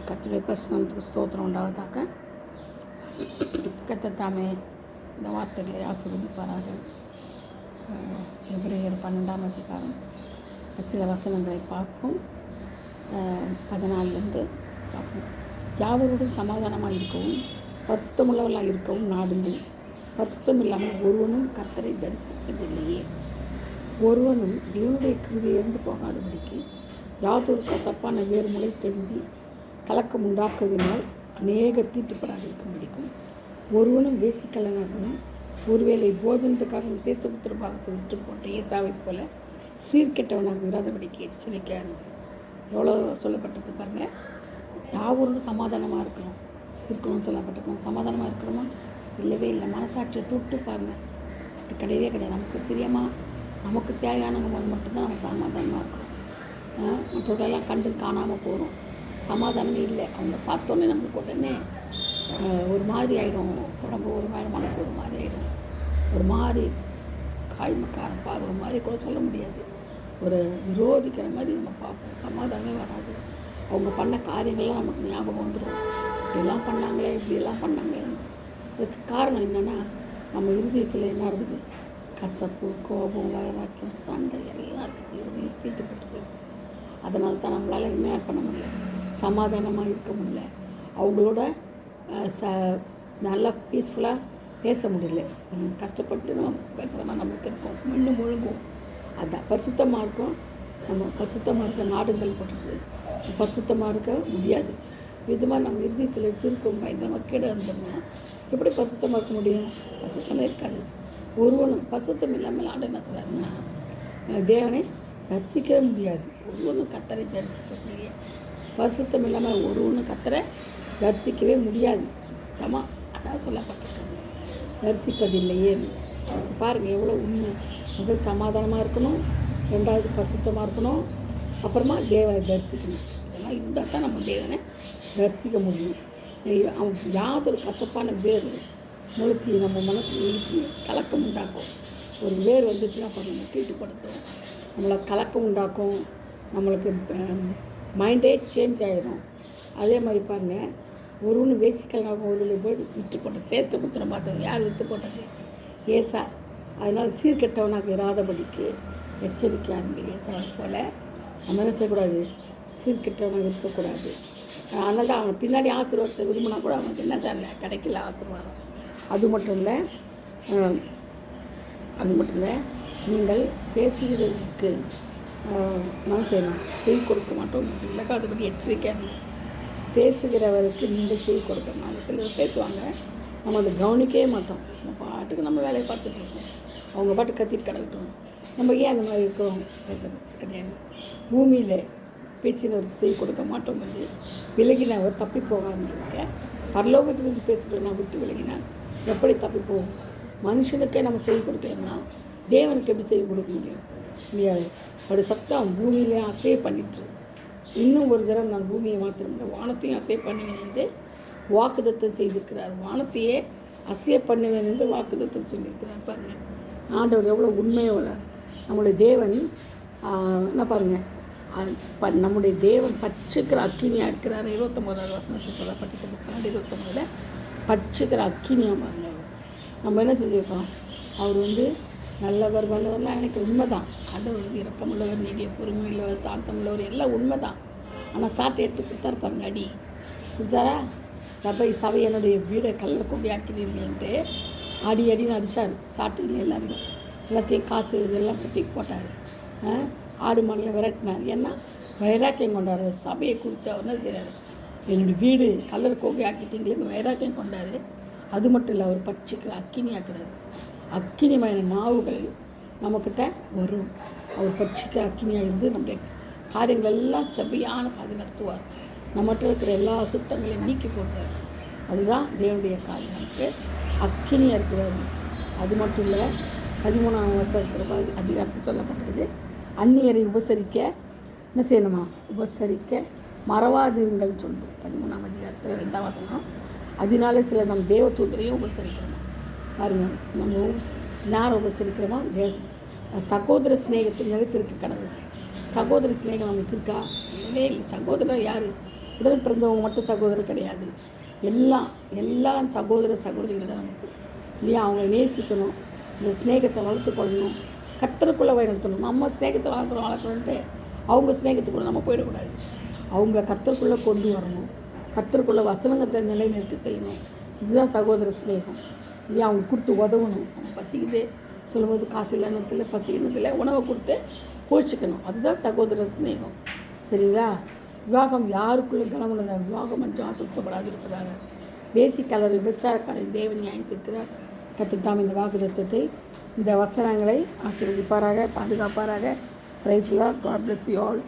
கர்த்தருடைய பிரசனத்துக்கு ஸ்தோத்திரம் உண்டாவதாக. கர்த்தர் தாமே இந்த வார்த்தைகளை ஆசீர்வதிப்பாராக. எபிரேயர் 12ஆம் அதிகாரம் சில வசனங்களை பார்ப்போம். 14 பார்ப்போம். யாவரோடும் சமாதானமாக இருக்கவும் பரிசுத்தமுள்ளவர்களாக இருக்கவும் நாடுங்கள். பரிசுத்தம் இல்லாமல் ஒருவனும் கர்த்தரை தரிசிப்பதில்லையே. ஒருவனும் தேவனுடைய கிருபையிலிருந்து போகாதபடிக்கு யாதொரு கசப்பான வேறு முளை தெழும்பி கலக்கம் உண்டாக்குவதனால் அநேகர் தீட்டுப்படாது முடிக்கும். ஒருவனும் வேசிக்கலனாகவும் ஒருவேளை போதனத்துக்காக விசேஷபுத்திர பாகத்தை விட்டு போட்ட ஏசாவை போல சீர்கெட்டவனாக இராதபடிக்கு எச்சரிக்கையாக எவ்வளோ சொல்லப்பட்டிருக்கு பாருங்கள். யாவரோடும் சமாதானமாக இருக்கணும்னு சொல்லப்பட்டிருக்கணும். சமாதானமாக இருக்கிறோமா? இல்லவே இல்லை. மனசாட்சியை தொட்டு பாருங்கள், அப்படி கிடையவே கிடையாது. நமக்கு பிரியமாக நமக்கு தேவையானவங்க போது மட்டும்தான் நம்ம சமாதானமாக இருக்கிறோம். மற்றவர்களெல்லாம் கண்டு காணாமல் போகிறோம். சமாதானமே இல்லை. அவங்க பார்த்தோன்னே நம்மளுக்கு உடனே ஒரு மாதிரி ஆகிடும். உடம்பு ஒரு மாதிரி, மனசு ஒரு மாதிரி ஆகிடும். ஒரு மாதிரி காய்மக்காரம் பார்வை மாதிரி கூட சொல்ல முடியாது. ஒரு விரோதிக்கிற மாதிரி நம்ம பார்ப்போம். சமாதானமே வராது. அவங்க பண்ண காரியங்கள்லாம் நமக்கு ஞாபகம் வந்துடும். இப்படியெல்லாம் பண்ணாங்களே, இப்படியெல்லாம் பண்ணாங்களே. அதுக்கு காரணம் என்னென்னா, நம்ம இருதயத்தில் என்ன இருக்குது? கசப்பு, கோபம், வைராக்கியம், சண்டை எல்லாம் இருக்குது. இருதயம் தீட்டுப்பட்டு போயிருக்கு. அதனால தான் நம்மளால் என்ன பண்ண முடியல, சமாதானமாக இருக்க முடியல. அவங்களோட நல்லா பீஸ்ஃபுல்லாக பேச முடியல. கஷ்டப்பட்டு நம்ம பேசுகிற மாதிரி நம்மளுக்கு இருக்கோம். இன்னும் முழுங்குவோம். அதுதான் பரிசுத்தமாக இருக்கும். நம்ம பரிசுத்தமாக இருக்க நாடுகள் போட்டுருக்கு. பரிசுத்தமாக இருக்க முடியாது. விதமாக நம்ம இருதயத்தில் திருக்கும் பயங்கரமாக கேடு வந்துடணும். எப்படி பரிசுத்தமாக இருக்க முடியும்? பரிசுத்தமே இருக்காது. ஒருவனும் பரிசுத்தம் இல்லாமல் ஆண்டு என்ன சொல்கிறாருன்னா, தேவனை தரிசிக்கவே முடியாது. ஒருவனும் கர்த்தரை தரிசிக்கக்கூடிய பரிசுத்தம் இல்லாமல் ஒருவனும் கர்த்தரை தரிசிக்கவே முடியாது. சுத்தமாக அதான் சொல்லப்பட்டிருக்குது. தரிசிப்பதில்லையே. பாருங்கள் எவ்வளோ உண்மை. முதல் சமாதானமாக இருக்கணும், ரெண்டாவது பரிசுத்தமாக இருக்கணும், அப்புறமா தேவனை தரிசிக்கணும். இதெல்லாம் இருந்தால் தான் நம்ம தேவனை தரிசிக்க முடியும். அவன் யாதொரு கசப்பான வேர் முழுத்தி நம்ம மனசு இழுக்கி கலக்கம் உண்டாக்கும். ஒரு வேர் வந்துச்சுன்னா நம்ம தீட்டுப்படுத்தும், நம்மளை கலக்கம் உண்டாக்கும், நம்மளுக்கு மைண்டே சேஞ்ச் ஆகிடும். அதே மாதிரி பாருங்கள், ஒருவனு வேசிக்கலனாகும் ஒரு போய் விட்டு போட்ட சேஷ்ட புத்திரம் பார்த்தது. யார் விட்டு போட்டது? ஏசா. அதனால் சீர்கெட்டவனாக இராதபடிக்கு எச்சரிக்கையாக இருந்தது. ஏசாவை போல் நம்ம என்ன செய்யக்கூடாது? சீர்கெட்டவனாக இருக்கக்கூடாது. அதனால தான் அவன் பின்னாடி ஆசீர்வாதத்தை விரும்பினா கூட அவனுக்கு என்ன தரல, கிடைக்கல ஆசீர்வாதம். அது மட்டும் இல்லை, நீங்கள் பேசுகிறதுக்கு நான் செய்யணும், செவி கொடுக்க மாட்டோம். இல்லைக்கா அதை பற்றி எச்சரிக்கையாக பேசுகிறவருக்கு நீங்கள் செவி கொடுக்கணும். அவங்க சிலர் பேசுவாங்க, நம்ம அதை கவனிக்கவே மாட்டோம். நம்ம பாட்டுக்கு நம்ம வேலையை பார்த்துட்ருக்கோம். அவங்க பாட்டு கத்திட்டு கிடக்கட்டும். நம்ம ஏன் அந்த மாதிரி இருக்கிறோம்? பேசுகிறது கிடையாது. பூமியில் பேசினவருக்கு செவி கொடுக்க மாட்டோம். வந்து விலகினவர் தப்பி போகாமல் இருக்க, பரலோகத்திலிருந்து பேசுகிறேன் நான் விட்டு விலகினான் எப்படி தப்பி போகும்? மனுஷனுக்கே நம்ம செவி கொடுக்கலன்னா தேவனுக்கு எப்படி செவி கொடுக்க முடியாது. அப்படி சத்தம் பூமியிலே அசைய பண்ணிட்டு, இன்னும் ஒரு தடவை நான் பூமியை மாத்திரம் வானத்தையும் அசைய பண்ணுவேன் என்று வாக்குத்தத்தம் செய்திருக்கிறார். வானத்தையே அசைய பண்ணுவேன் என்று வாக்குத்தத்தம் சொல்லியிருக்கிறார். பாருங்கள், ஆண்டவர் எவ்வளோ உண்மையோட நம்முடைய தேவன் என்ன பாருங்கள், நம்முடைய தேவன் பட்சிக்கிற அக்கினியாக இருக்கிறார். 29வது வசனத்துக்கு சொல்லப்பட்டிருக்க 29 பட்சிக்கிற அக்கினியாக பாருங்கள். நம்ம என்ன செஞ்சுருக்கோம்? அவர் நல்லவர் வல்லவர்லாம் எனக்கு உண்மை தான். ஆண்டவர் இரக்கமுள்ளவர், நீடிய பொறுமையுள்ளவர், சாந்தமுள்ளவர், எல்லாம் உண்மை தான். ஆனால் சாட்டை எடுத்து கொடுத்தாரு பாருங்க, அடி கொடுத்தாரா? சபை என்னுடைய வீடை கல்லில் கொண்டு ஆக்கினீர்கள்ன்ட்டு அடின்னு அடித்தார். சாட்டு எல்லாத்தையும் காசு இதெல்லாம் கட்டி போட்டார். ஆடு மாடலை விரட்டினார். ஏன்னா வைராக்கியம் கொண்டார். சபையை குறித்து அவர் என்ன செய்கிறார்? என்னுடைய வீடு கல்லர் கோகை ஆக்கிட்டீங்களே வைராக்கியம் கொண்டார். அது மட்டும் இல்லை, அவர் பட்சிக்கிற அக்கினி ஆக்குறாரு. அக்கினிமய நாவுகள் நம்மக்கிட்ட வரும். அவர் பட்சிக்கிற அக்கினியாக இருந்து நம்முடைய காரியங்கள் எல்லாம் செவ்வையான பாதை நடத்துவார். நம்மகிட்ட இருக்கிற எல்லா அசுத்தங்களையும் நீக்கி போடுவார். அதுதான் தேவனுடைய காரியம். நமக்கு அக்கினியாக இருக்கிறார். அது மட்டும் இல்லை, 13ஆம் வசனத்தில் அதிகாரத்தில் சொல்லப்பட்டிருக்குது, அந்நியரை உபசரிக்க என்ன செய்யணுமா? உபசரிக்க மறவாதிருங்கள்னு சொல்லுது. 13ஆம் அதிகாரத்தில் 2ஆம் வசனம். அதனால சில நம்ம தேவ தூதரையும் உபசரிக்கிறோம். பாருங்கள், நம்ம யாரை உபசரிக்கிறோமா? சகோதர ஸ்நேகத்தில் நிலைத்திருக்க கடவுள். சகோதர ஸ்நேகம் நமக்கு இருக்கா? இல்லவே இல்லை. சகோதரர் யார்? உடன் பிறந்தவங்க மட்டும் சகோதரர் கிடையாது. எல்லாம் சகோதர சகோதரிகள் தான் நமக்கு இல்லையா. அவங்கள நேசிக்கணும், இந்த ஸ்நேகத்தை வளர்த்துக்கொள்ளணும், கர்த்தருக்குள்ளே வழிநடத்தணும். நம்ம ஸ்நேகத்தை வளர்க்குறோன்ட்டு அவங்க ஸ்நேகத்துக்குள்ளே நம்ம போயிடக்கூடாது. அவங்க கர்த்தருக்குள்ளே கொண்டு வரணும், கர்த்தருக்குள்ளே வசனத்தை நிலைநிறுத்தி செய்யணும். இதுதான் சகோதர ஸ்நேகம் இல்லையா. அவங்க கொடுத்து உதவணும். அவங்க பசிக்குது சொல்லும்போது காசு இல்லை நேரத்தில் பசிக்கிறதுல உணவை கொடுத்து போஷிக்கணும். அதுதான் சகோதர ஸ்நேகம். சரிங்களா. விவாகம் யாருக்குள்ளே கனமுள்ளதா, விவாகம் மஞ்சம் சுத்தப்படாது இருக்கிறாங்க. வேசிக்காரர் விபச்சாரக்காரர் தேவன் நியாயத்திருக்கிறார். கர்த்தர் இந்த வாக்குத்தத்தத்தை இந்த வசனங்களை ஆசீர்வதிப்பாராக, பாதுகாப்பாராக. Praise the Lord. God bless you all.